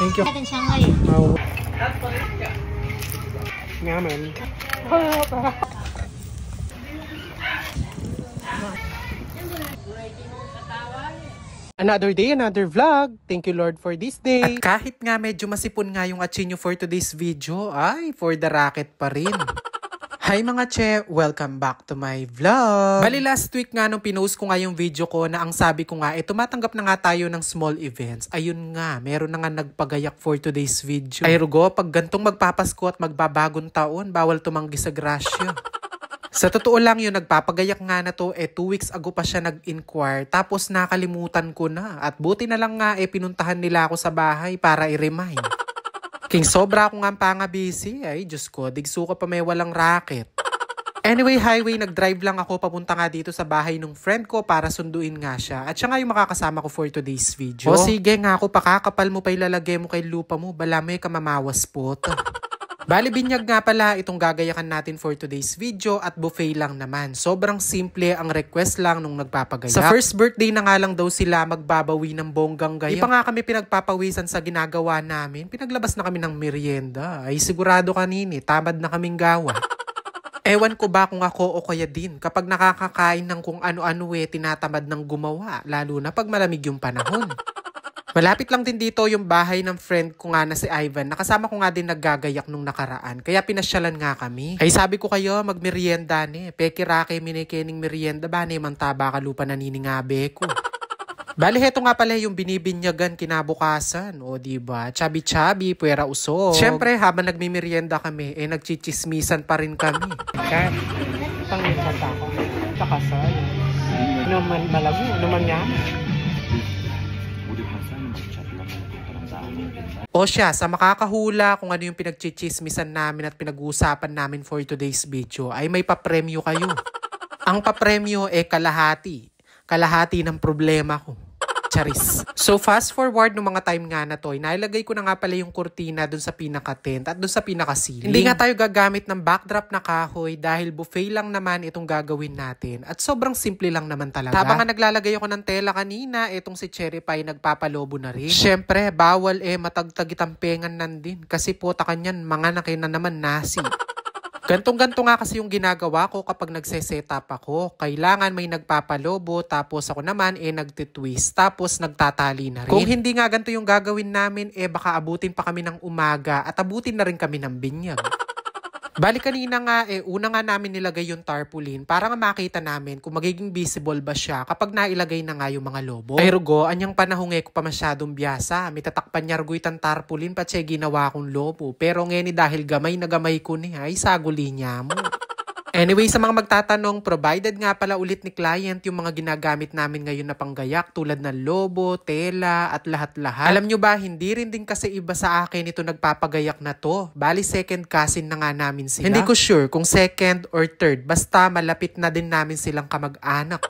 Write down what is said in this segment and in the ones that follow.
Thank you. Natin Shanghai. Wow. Ngaman. Another day, another vlog. Thank you Lord for this day. At kahit nga medyo masipon nga yung atsinyo for today's video, ay for the racket pa rin. Hi mga che! Welcome back to my vlog! Bali last week nga nung pinost ko nga yung video ko na ang sabi ko nga, tumatanggap na nga tayo ng small events. Ayun nga, meron na nga nagpagayak for today's video. Ay rugo, pag gantong magpapasko at magbabagong taon, bawal tumanggi sa grasya. Sa totoo lang yun, nagpapagayak nga na to, 2 weeks ago pa siya nag-inquire, tapos nakalimutan ko na. At buti na lang nga, pinuntahan nila ako sa bahay para i-remind. King sobra akong nga pa nga busy. Ay, Diyos ko, digso ko pa may walang racket. Anyway, highway, nag-drive lang ako papunta nga dito sa bahay ng friend ko para sunduin nga siya. At siya nga yung makakasama ko for today's video. O sige nga ako, pakakapal mo pa ilalagay mo kay lupa mo. Bala may kamamawas po to. Bali binyag nga pala itong gagayakan natin for today's video at buffet lang naman. Sobrang simple ang request lang nung nagpapagayak. Sa first birthday na nga lang daw sila magbabawi ng bonggang gayak. Di pa nga kami pinagpapawisan sa ginagawa namin. Pinaglabas na kami ng merienda. Ay sigurado kanini, tamad na kaming gawa. Ewan ko ba kung ako o kaya din kapag nakakakain ng kung ano-ano tinatamad ng gumawa. Lalo na pag malamig yung panahon. Malapit lang din dito yung bahay ng friend ko nga na si Ivan. Nakasama ko nga din naggagayak nung nakaraan. Kaya pinasyalan nga kami. Ay sabi ko kayo, magmerienda ni. Pekirake minikening merienda ba ni mantaba kalupa na niningabe ko. Bali heto nga pala yung binibinyagan kinabukasan. O diba? Chabi-chabi, puwera usog. Siyempre habang nagmimerienda kami, nagchichismisan pa rin kami. Kat, pangminsan ako. Kakasal. Naman malago, naman nga. O siya, sa makakahula kung ano yung pinagchichismisan namin at pinag-uusapan namin for today's video, ay may papremyo kayo. Ang papremyo kalahati. Kalahati ng problema ko. Charis. So fast forward ng mga time nga na to, nailagay ko na nga pala yung kurtina dun sa pinaka-tent at dun sa pinaka-ceiling. Hindi nga tayo gagamit ng backdrop na kahoy dahil buffet lang naman itong gagawin natin. At sobrang simple lang naman talaga. Habang nga naglalagay ako ng tela kanina, itong si Cherry Pie nagpapalobo na rin. Siyempre, bawal matagtagitampengan nandin. Kasi puta kanyan, mga nakin na naman nasi. Gantong-ganto nga kasi yung ginagawa ko kapag nagse-setup ako. Kailangan may nagpapalobo, tapos ako naman nagtitwist, tapos nagtatali na rin. Kung hindi nga ganito yung gagawin namin, baka abutin pa kami ng umaga at abutin na rin kami ng binyag. Bali kanina nga, una nga namin nilagay yung tarpaulin para nga makita namin kung magiging visible ba siya kapag nailagay na nga yung mga lobo. Ay rugo, anyang panahong ko pa masyadong biyasa. May tatakpan niya rugo itang tarpaulin pa ginawa kong lobo. Pero ngeni dahil gamay na gamay ko niya, ay saguli niya mo. Anyway, sa mga magtatanong, provided nga pala ulit ni client yung mga ginagamit namin ngayon na panggayak tulad ng lobo, tela at lahat-lahat. Alam nyo ba, hindi rin din kasi iba sa akin ito nagpapagayak na to. Bali second cousin na nga namin sila. Hindi ko sure kung second or third, basta malapit na din namin silang kamag-anak.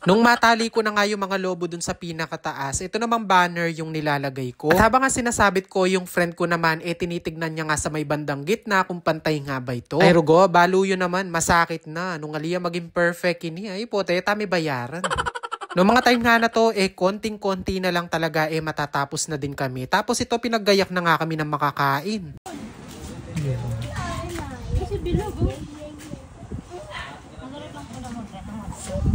Nung matali ko na nga yung mga lobo dun sa pinakataas, ito namang banner yung nilalagay ko. At habang nga sinasabit ko, yung friend ko naman, tinitignan niya nga sa may bandang gitna kung pantay nga ba ito. Ay rugo, balo yun naman, masakit na. Nung aliya maging perfect ini, ay pote, may bayaran. Noong mga time nga na to, konting-konti na lang talaga, matatapos na din kami. Tapos ito, pinaggayak na nga kami ng makakain.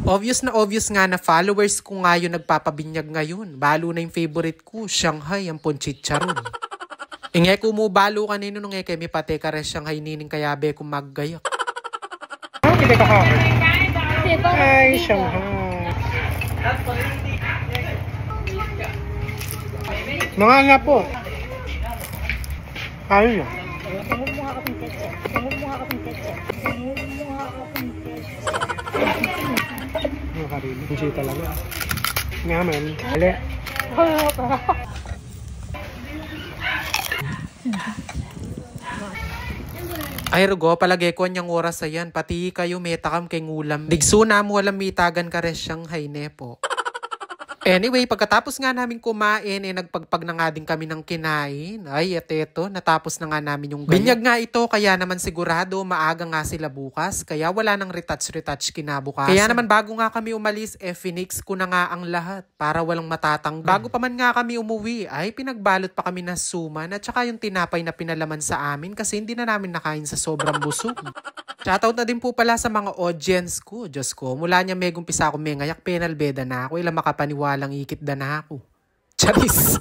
Obvious nga na followers ko nga yung nagpapabinyag ngayon. Balo na yung favorite ko, Shanghai, ang ponchicharon. Ingay ko mo balo kanino nung may pate ka rin Shanghai nining kaya be kung maggayak. Hindi ka ka. Ay, Shanghai. Mga nga po. Ayun na. Hindi talaga. Ngaman. Ali. Ay rugo, palagay ko niyang oras ayan. Pati kayo metakam kay ngulam. Digso na mo walang mitagan ka rin Shanghai nepo. Anyway, pagkatapos nga namin kumain, nagpagpag na nga din kami ng kinain. Ay, at eto, natapos na nga namin yung ganyan. Binyag nga ito, kaya naman sigurado maaga nga sila bukas. Kaya wala nang retouch kinabukasan. Kaya naman bago nga kami umalis, finix ko na nga ang lahat para walang matatanggal. Bago pa man nga kami umuwi, ay pinagbalot pa kami na suman at saka yung tinapay na pinalaman sa amin kasi hindi na namin nakain sa sobrang busog. Shoutout na din po pala sa mga audience ko. Diyos ko, mula niya megong pisa ako may ngayak penalbeda na ako. Ilang makapaniwalang ikit da na ako. Charis!